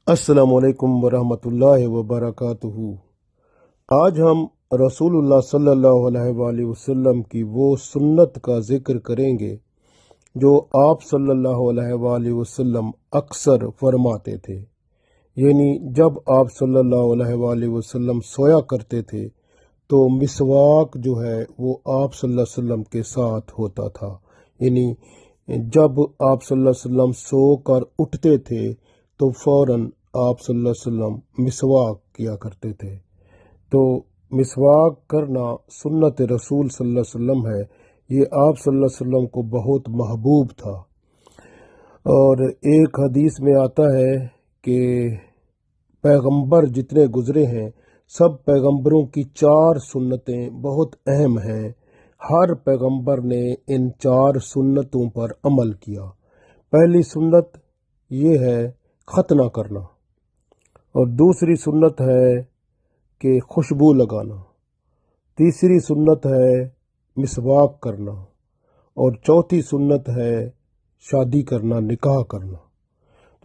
अस्सलाम वालेकुम वरहमतुल्लाहि वबरकातुहू। आज हम रसूलुल्लाह सल्लल्लाहु अलैहि वसल्लम की वो सुन्नत का जिक्र करेंगे जो आप सल्लल्लाहु अलैहि वसल्लम अक्सर फरमाते थे। यानी जब आप सल्लल्लाहु अलैहि वसल्लम सोया करते थे तो मिसवाक जो है वो आप सल्लल्लाहु अलैहि वसल्लम के साथ होता था। यानी जब आप सल्लल्लाहु अलैहि वसल्लम सोकर उठते थे तो फौरन आप सल्लल्लाहु अलैहि वसल्लम मिसवाक किया करते थे। तो मिसवाक करना सुन्नत रसूल सल्लल्लाहु अलैहि वसल्लम है। ये आप सल्लल्लाहु अलैहि वसल्लम को बहुत महबूब था। और एक हदीस में आता है कि पैगंबर जितने गुजरे हैं सब पैगंबरों की 4 सुन्नतें बहुत अहम हैं। हर पैगंबर ने इन 4 सुन्नतों पर अमल किया। पहली सुन्नत ये है खतना करना, और दूसरी सुन्नत है कि खुशबू लगाना, तीसरी सुन्नत है मिसवाक करना, और चौथी सुन्नत है शादी करना, निकाह करना।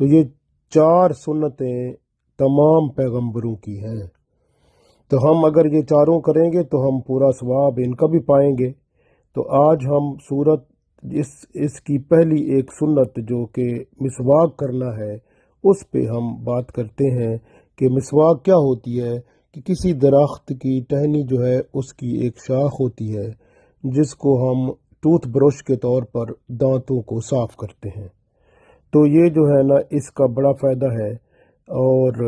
तो ये 4 सुन्नतें तमाम पैगंबरों की हैं। तो हम अगर ये चारों करेंगे तो हम पूरा सवाब इनका भी पाएंगे। तो आज हम सूरत इसकी पहली एक सुन्नत जो कि मिसवाक करना है उस पे हम बात करते हैं कि मिसवाक क्या होती है। कि किसी दरख्त की टहनी जो है उसकी एक शाख होती है जिसको हम टूथ ब्रश के तौर पर दांतों को साफ करते हैं। तो ये जो है ना इसका बड़ा फ़ायदा है। और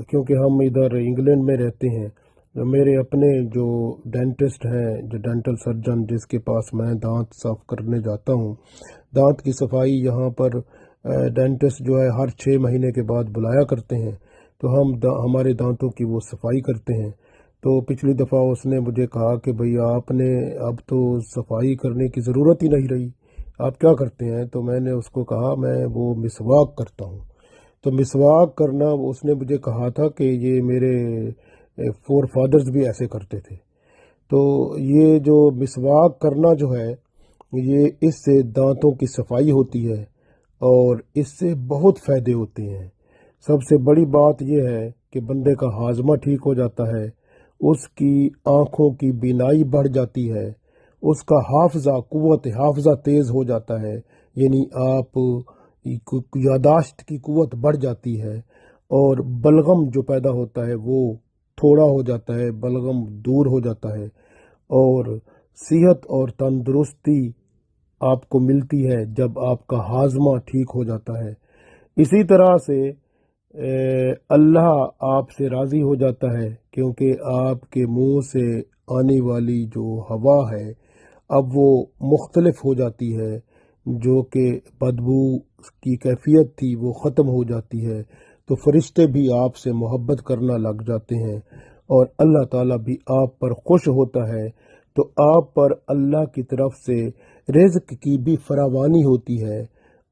क्योंकि हम इधर इंग्लैंड में रहते हैं, मेरे अपने जो डेंटिस्ट हैं, जो डेंटल सर्जन जिसके पास मैं दांत साफ करने जाता हूँ, दांत की सफाई यहाँ पर डेंटिस्ट जो है हर 6 महीने के बाद बुलाया करते हैं। तो हम हमारे दांतों की वो सफाई करते हैं। तो पिछली दफ़ा उसने मुझे कहा कि भाई आपने अब तो सफाई करने की ज़रूरत ही नहीं रही, आप क्या करते हैं? तो मैंने उसको कहा मैं वो मिसवाक करता हूँ। तो मिसवाक करना उसने मुझे कहा था कि ये मेरे फोर फादर्स भी ऐसे करते थे। तो ये जो मिसवाक करना जो है ये इससे दांतों की सफाई होती है और इससे बहुत फ़ायदे होते हैं। सबसे बड़ी बात यह है कि बंदे का हाजमा ठीक हो जाता है, उसकी आँखों की बीनाई बढ़ जाती है, उसका कुव्वत हाफजा तेज़ हो जाता है। यानी आप यादाश्त की कुव्वत बढ़ जाती है, और बलगम जो पैदा होता है वो थोड़ा हो जाता है, बलगम दूर हो जाता है, और सेहत और तंदुरुस्ती आपको मिलती है जब आपका हाजमा ठीक हो जाता है। इसी तरह से अल्लाह आपसे राज़ी हो जाता है क्योंकि आपके मुंह से आने वाली जो हवा है अब वो मुख्तलिफ हो जाती है, जो कि बदबू की कैफियत थी वो ख़त्म हो जाती है। तो फरिश्ते भी आपसे मोहब्बत करना लग जाते हैं और अल्लाह ताला भी आप पर खुश होता है। तो आप पर अल्लाह की तरफ से रिज़्क की भी फरावानी होती है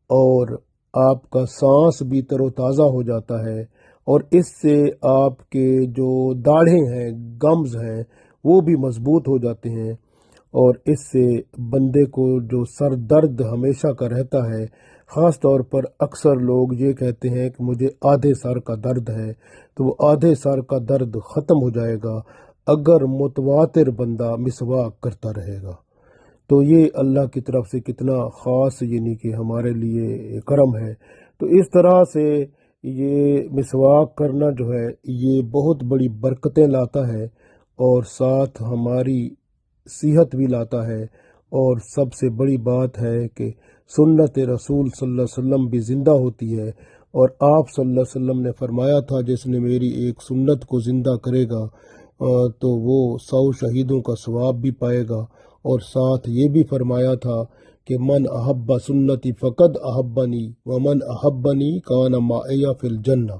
और आपका सांस भी तरोताज़ा हो जाता है, और इससे आपके जो दाढ़ें हैं, गम्स हैं, वो भी मजबूत हो जाते हैं। और इससे बंदे को जो सर दर्द हमेशा का रहता है, ख़ास तौर पर अक्सर लोग ये कहते हैं कि मुझे आधे सर का दर्द है, तो वो आधे सर का दर्द ख़त्म हो जाएगा अगर मुतवातिर बंदा मिसवाक करता रहेगा। तो ये अल्लाह की तरफ से कितना ख़ास यानी कि हमारे लिए करम है। तो इस तरह से ये मिसवाक करना जो है ये बहुत बड़ी बरकतें लाता है और साथ हमारी सेहत भी लाता है। और सबसे बड़ी बात है कि सुन्नत रसूल सल्लल्लाहु अलैहि वसल्लम भी ज़िंदा होती है, और आप सल्लल्लाहु अलैहि वसल्लम ने फरमाया था जिसने मेरी एक सुन्नत को ज़िंदा करेगा तो वो 100 शहीदों का सवाब भी पाएगा। और साथ ये भी फरमाया था कि मन अहब्बा सुन्नती फ़क़द अहब्बनी व मन अहब्बनी कान माया फिल जन्ना।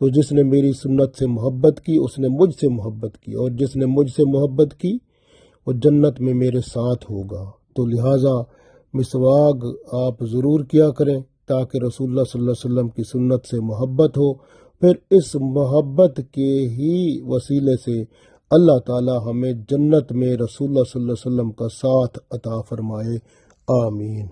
तो जिसने मेरी सुन्नत से मोहब्बत की उसने मुझसे मोहब्बत की, और जिसने मुझसे मोहब्बत की वो जन्नत में मेरे साथ होगा। तो लिहाजा मिसवाक आप ज़रूर किया करें ताकि रसूलुल्लाह सल्लल्लाहु अलैहि वसल्लम की सुन्नत से मोहब्बत हो। फिर इस मोहब्बत के ही वसीले से अल्लाह ताला हमें जन्नत में रसूलुल्लाह सल्लल्लाहु अलैहि वसल्लम का साथ अता फरमाए। आमीन।